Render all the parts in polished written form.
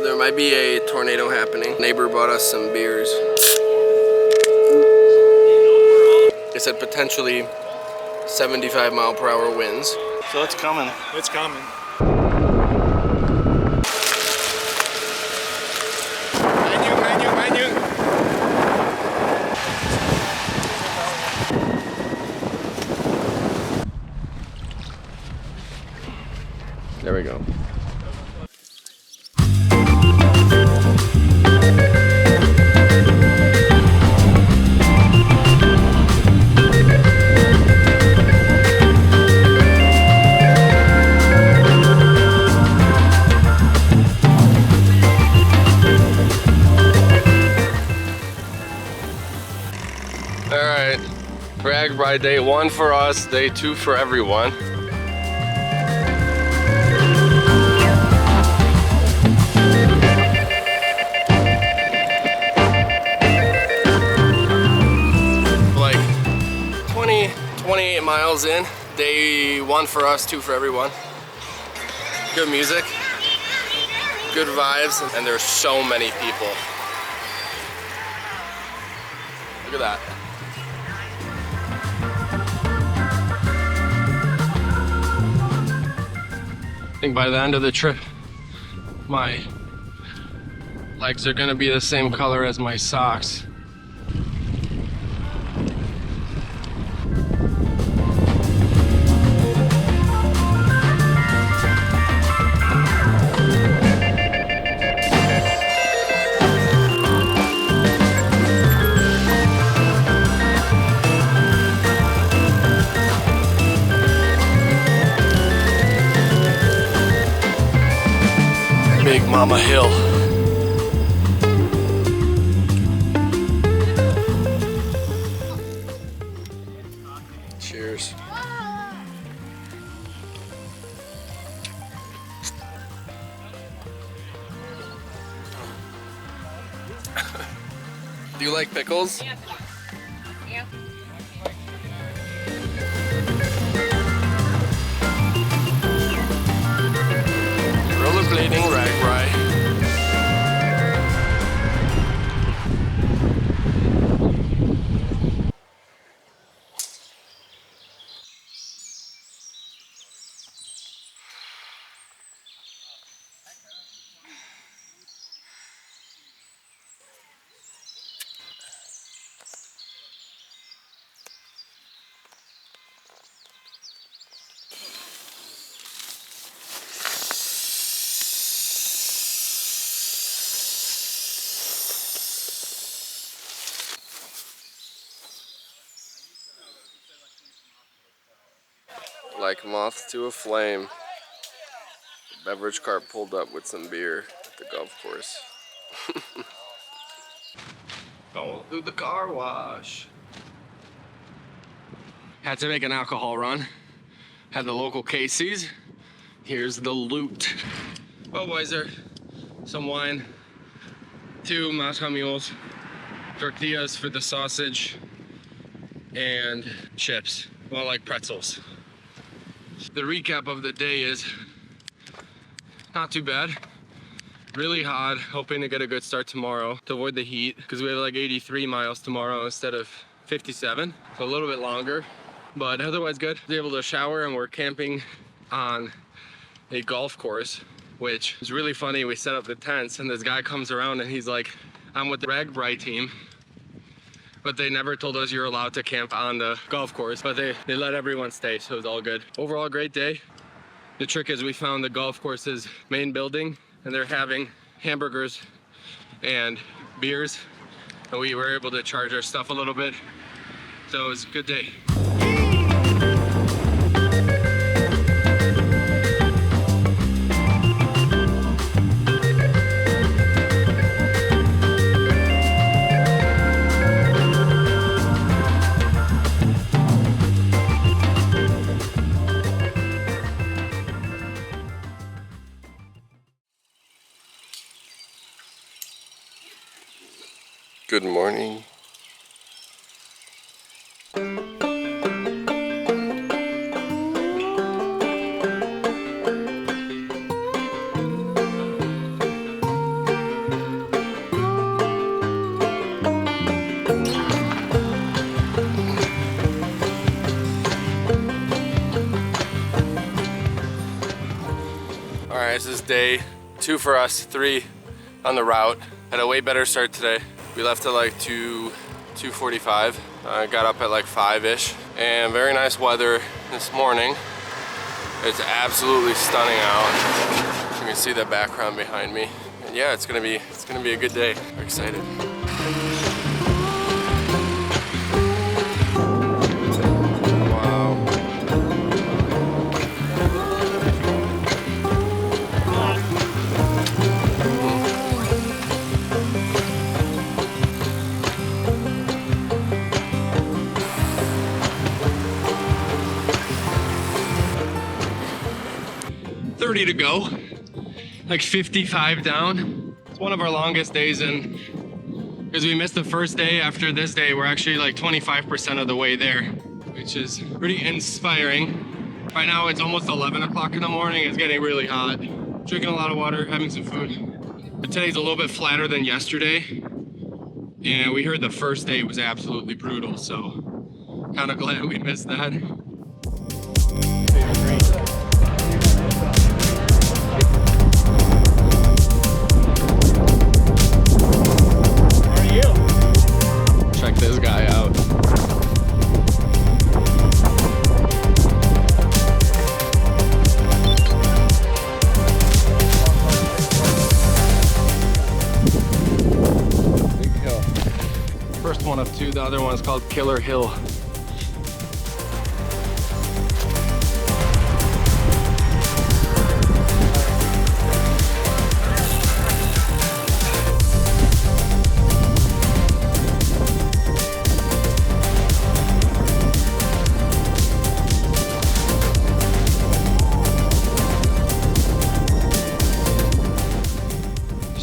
So there might be a tornado happening. Neighbor bought us some beers. They said potentially 75-mile-per-hour winds. So it's coming. It's coming. There we go. All right, RAGBRAI day 1 for us, day 2 for everyone. Like 28 miles in, day 1 for us, 2 for everyone. Good music, good vibes, and there's so many people. Look at that. I think by the end of the trip, my legs are gonna be the same color as my socks. Big Mama Hill. Cheers. Do you like pickles? Yeah. Yeah. Rollerblading RAGBRAI. Like moth to a flame. The beverage cart pulled up with some beer at the golf course. Going through the car wash. Had to make an alcohol run. Had the local Casey's. Here's the loot. Budweiser, some wine, 2 Moscow Mules, tortillas for the sausage, and chips. Well, like pretzels. The recap of the day is not too bad. Really hot, hoping to get a good start tomorrow to avoid the heat because we have like 83 miles tomorrow instead of 57, so a little bit longer, but otherwise good. I was able to shower and we're camping on a golf course, which is really funny. We set up the tents and this guy comes around and he's like, I'm with the RAGBRAI team. But they never told us you're allowed to camp on the golf course, but they let everyone stay, so it was all good. Overall, great day. The trick is we found the golf course's main building and they're having hamburgers and beers, and we were able to charge our stuff a little bit, so it was a good day. Good morning. guys, this is day 2 for us, 3 on the route. Had a way better start today. We left at like 2:45. Got up at like 5-ish, and very nice weather this morning. It's absolutely stunning out. You can see the background behind me. And yeah, it's gonna be a good day. I'm excited. Wow. To go, like 55 down. It's one of our longest days, and because we missed the first day, after this day we're actually like 25% of the way there, which is pretty inspiring. Right now it's almost 11 o'clock in the morning. It's getting really hot. Drinking a lot of water, having some food. But today's a little bit flatter than yesterday, and we heard the first day was absolutely brutal, so kind of glad we missed that. Check this guy out. Big hill. First one of 2, the other one is called Killer Hill.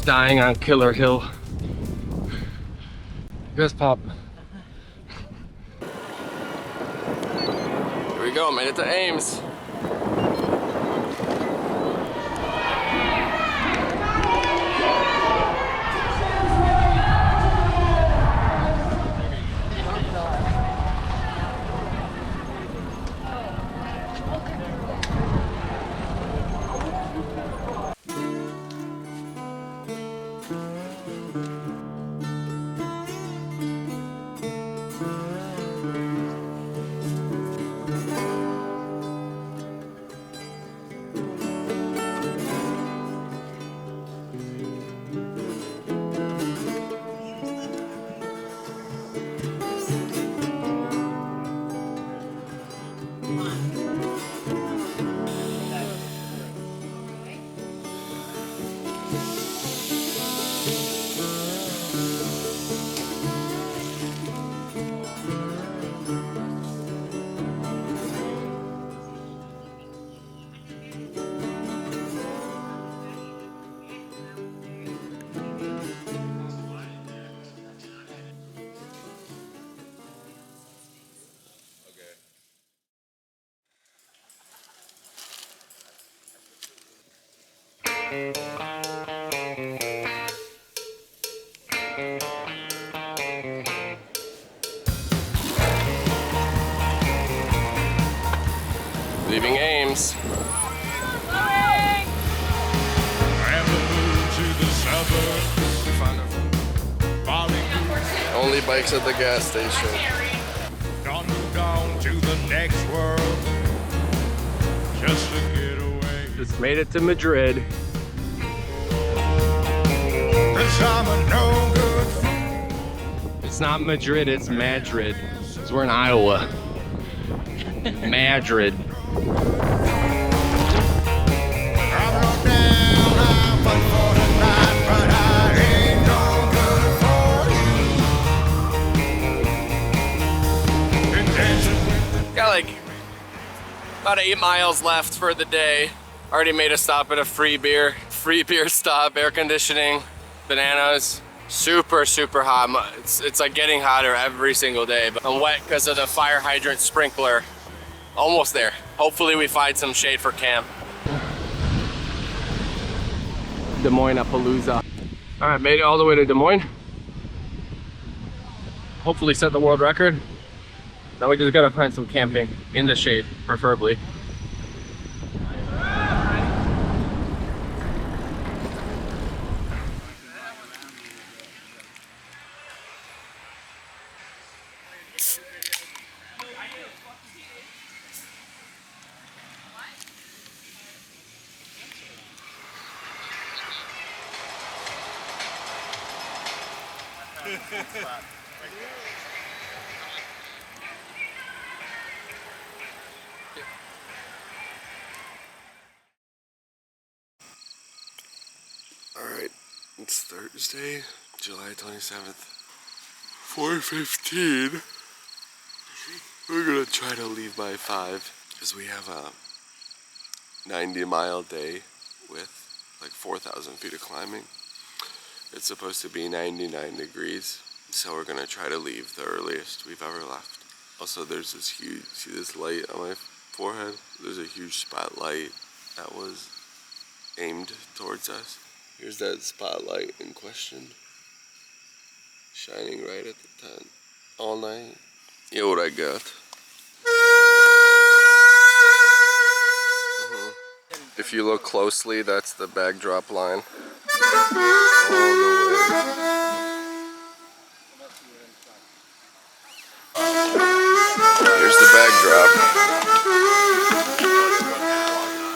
Dying on Killer Hill. Yes, Pop. Here we go, made it to Ames. Leaving Ames. Only bikes at the gas station. Gone to the next world just to get away. Just made it to Madrid. It's not Madrid, it's Madrid. Because we're in Iowa. Madrid. Got like about 8 miles left for the day. Already made a stop at a free beer stop, air conditioning, bananas. Super hot. It's like getting hotter every single day, but I'm wet because of the fire hydrant sprinkler. Almost there. Hopefully we find some shade for camp. Des Moines-Appaloosa. All right, made it all the way to Des Moines. Hopefully set the world record. Now we just gotta find some camping in the shade, preferably. Alright, it's Thursday, July 27th, 4:15. We're gonna try to leave by 5 because we have a 90-mile day with like 4,000 feet of climbing. It's supposed to be 99 degrees, so we're gonna try to leave the earliest we've ever left. Also, there's this huge, see this light on my forehead? There's a huge spotlight that was aimed towards us. Here's that spotlight in question, shining right at the tent all night. Yeah, what I got. If you look closely, that's the bag drop line. All the way. Here's the bag drop.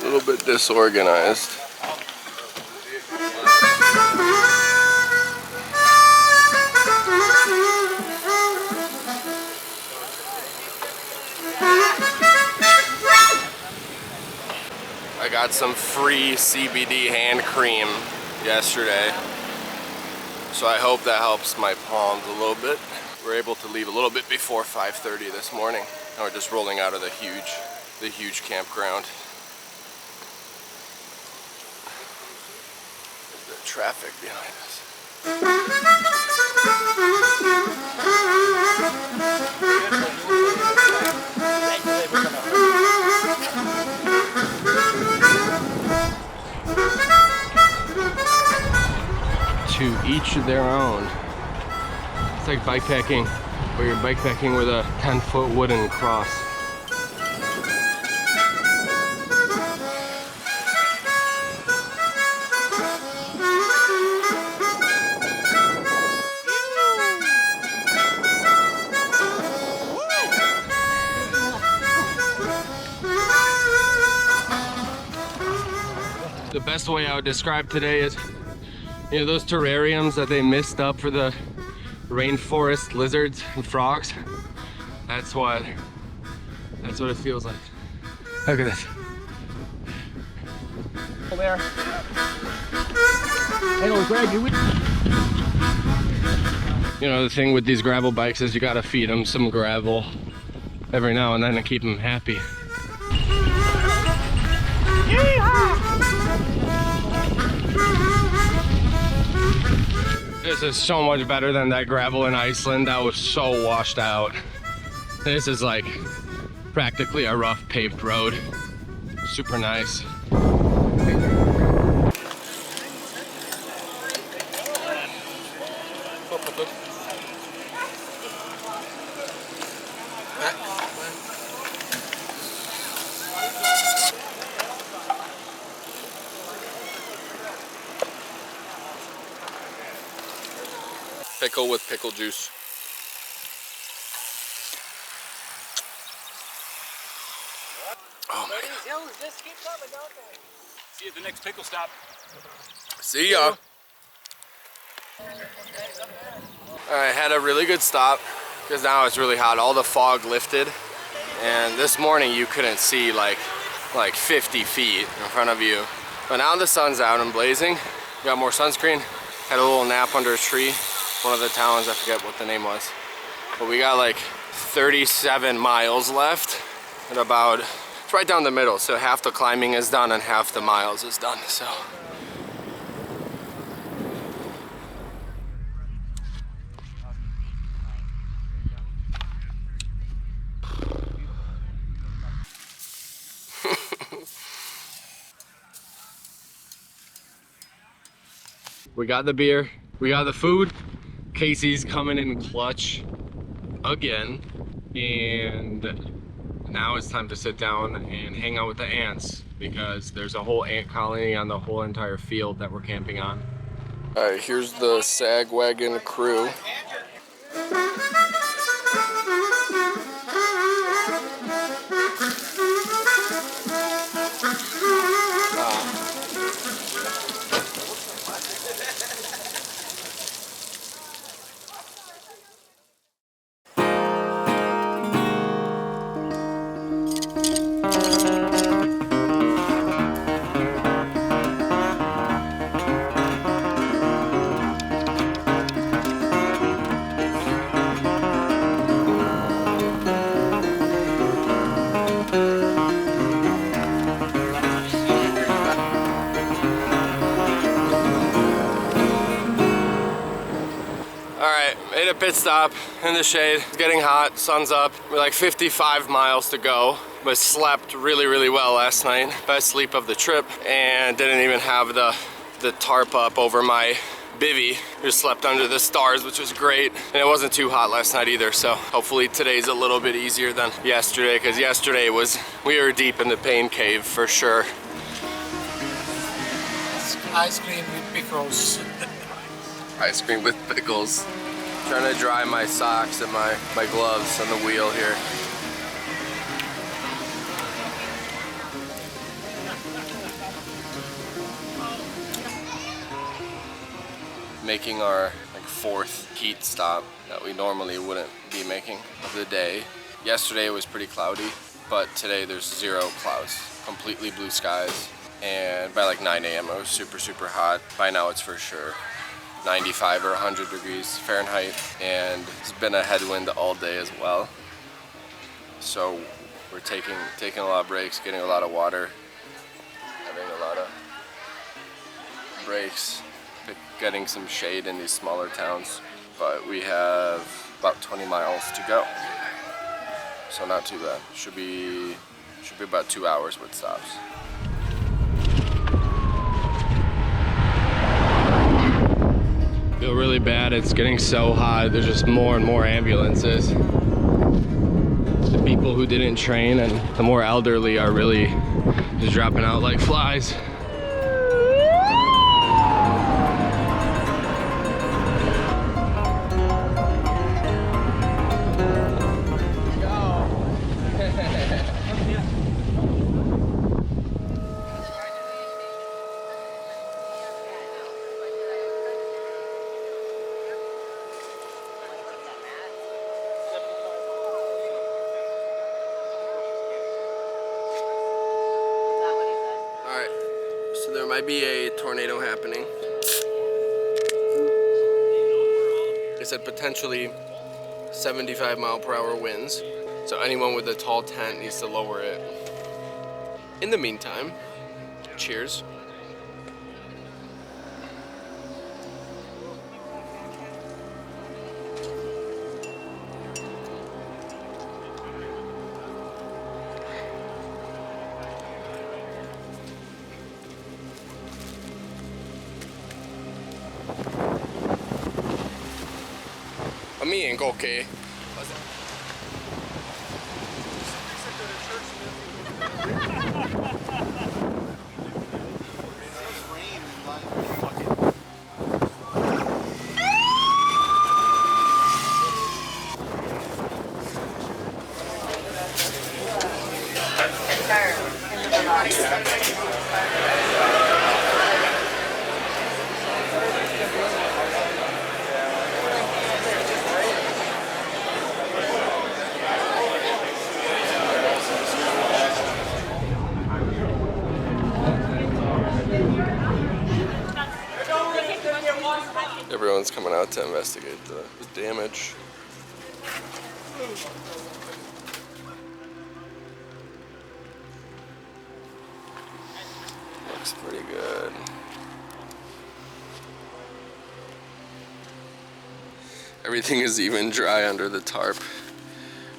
A little bit disorganized. I got some free CBD hand cream yesterday, so I hope that helps my palms a little bit. We're able to leave a little bit before 5:30 this morning. And we're just rolling out of the huge campground. There's the traffic behind us. To each their own. It's like bikepacking, where you're bikepacking with a 10-foot wooden cross. The best way I would describe today is, you know, those terrariums that they mist up for the rainforest lizards and frogs. That's what it feels like. Look at this. Over there. Hey, Greg, you know, the thing with these gravel bikes is you gotta feed them some gravel every now and then to keep them happy. This is so much better than that gravel in Iceland. That was so washed out. This is like practically a rough paved road. Super nice. Pickle with pickle juice. Oh my God. Just keep coming, don't they? See you at the next pickle stop. See ya. I had a really good stop because now it's really hot. All the fog lifted, and this morning you couldn't see like 50 feet in front of you. But now the sun's out and blazing. Got more sunscreen. Had a little nap under a tree. One of the towns, I forget what the name was. But we got like 37 miles left and about, it's right down the middle. So half the climbing is done and half the miles is done, so. We got the beer, we got the food. Casey's coming in clutch again, and now it's time to sit down and hang out with the ants because there's a whole ant colony on the whole entire field that we're camping on. All right, here's the Sag Wagon crew. right, made a pit stop in the shade. It's getting hot, sun's up. We're like 55 miles to go, but slept really, really well last night. Best sleep of the trip, and didn't even have the tarp up over my bivvy. Just slept under the stars, which was great. And it wasn't too hot last night either, so hopefully today's a little bit easier than yesterday, because yesterday we were deep in the pain cave for sure. Ice cream with pickles. Ice cream with pickles. Trying to dry my socks and my gloves on the wheel here. Making our fourth heat stop that we normally wouldn't be making of the day. Yesterday it was pretty cloudy, but today there's zero clouds. Completely blue skies. And by like 9 a.m. it was super, super hot. By now it's for sure 95 or 100 degrees Fahrenheit, and it's been a headwind all day as well. So we're taking a lot of breaks, getting a lot of water, having a lot of breaks, getting some shade in these smaller towns. But we have about 20 miles to go, so not too bad. Should be about 2 hours with stops. Feel really bad. It's getting so hot. There's just more and more ambulances. The people who didn't train and the more elderly are really just dropping out like flies. So there might be a tornado happening. It said potentially 75-mile-per-hour winds. So anyone with a tall tent needs to lower it. In the meantime, cheers. Amiin kokee. Everyone's coming out to investigate the damage. Looks pretty good. Everything is even dry under the tarp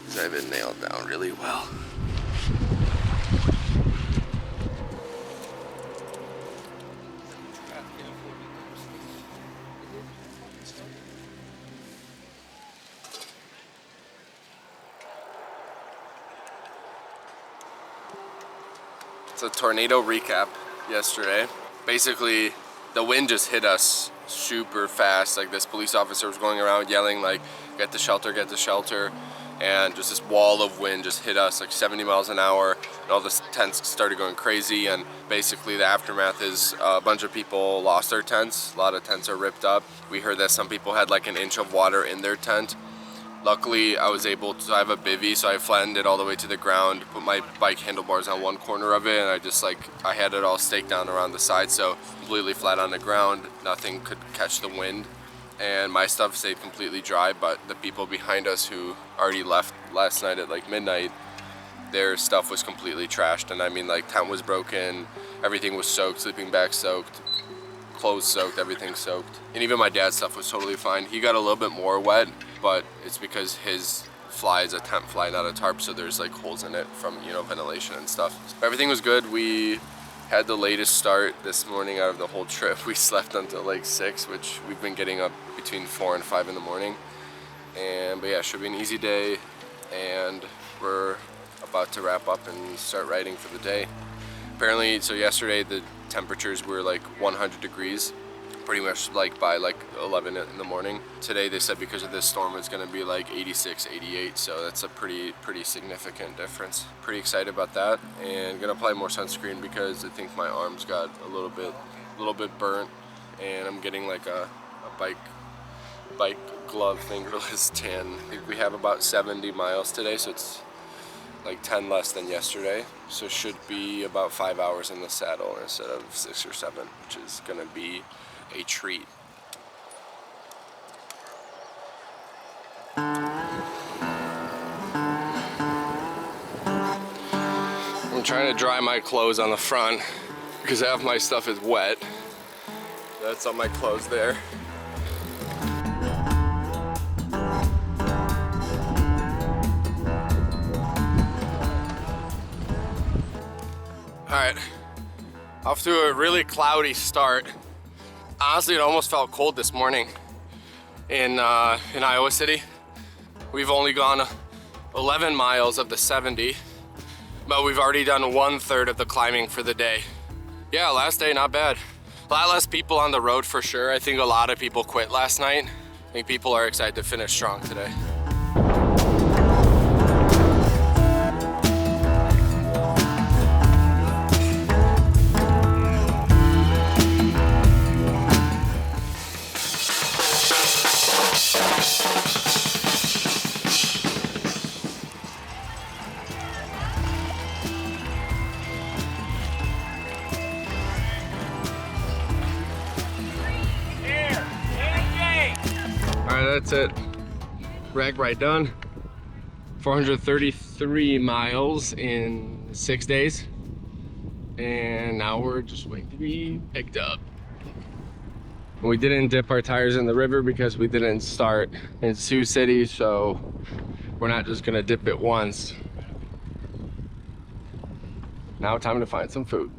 because I have it nailed down really well. It's a tornado recap yesterday. Basically, the wind just hit us super fast. Like, this police officer was going around yelling like, get the shelter, and just this wall of wind just hit us like 70 miles an hour, and all the tents started going crazy. And basically the aftermath is a bunch of people lost their tents. A lot of tents are ripped up. We heard that some people had like an inch of water in their tent. Luckily, I was able to, I have a bivvy, so I flattened it all the way to the ground, put my bike handlebars on one corner of it, and I had it all staked down around the side, so completely flat on the ground. Nothing could catch the wind, and my stuff stayed completely dry, but the people behind us who already left last night at like midnight, their stuff was completely trashed. And I mean, like, tent was broken, everything was soaked, sleeping bag soaked, clothes soaked, everything soaked. And even my dad's stuff was totally fine. He got a little bit more wet, but it's because his fly is a tent fly, not a tarp, so there's like holes in it from, you know, ventilation and stuff. But everything was good. We had the latest start this morning out of the whole trip. We slept until like 6, which we've been getting up between 4 and 5 in the morning. But yeah, it should be an easy day, and we're about to wrap up and start riding for the day. Apparently, so yesterday the temperatures were like 100 degrees, pretty much like by like 11 in the morning. Today they said because of this storm it's gonna be like 86, 88, so that's a pretty significant difference. Pretty excited about that, and gonna apply more sunscreen because I think my arms got a little bit burnt, and I'm getting like a bike glove fingerless tan. I think we have about 70 miles today, so it's like 10 less than yesterday, so should be about 5 hours in the saddle instead of 6 or 7, which is gonna be a treat. I'm trying to dry my clothes on the front because half my stuff is wet. That's on my clothes there. Alright, off to a really cloudy start. Honestly, it almost felt cold this morning in Iowa City. We've only gone 11 miles of the 70, but we've already done 1/3 of the climbing for the day. Yeah, last day, not bad. A lot less people on the road for sure. I think a lot of people quit last night. I think people are excited to finish strong today. That's it. RAGBRAI done. 433 miles in 6 days. And now we're just waiting to be picked up. We didn't dip our tires in the river because we didn't start in Sioux City, so we're not just gonna dip it once. Now time to find some food.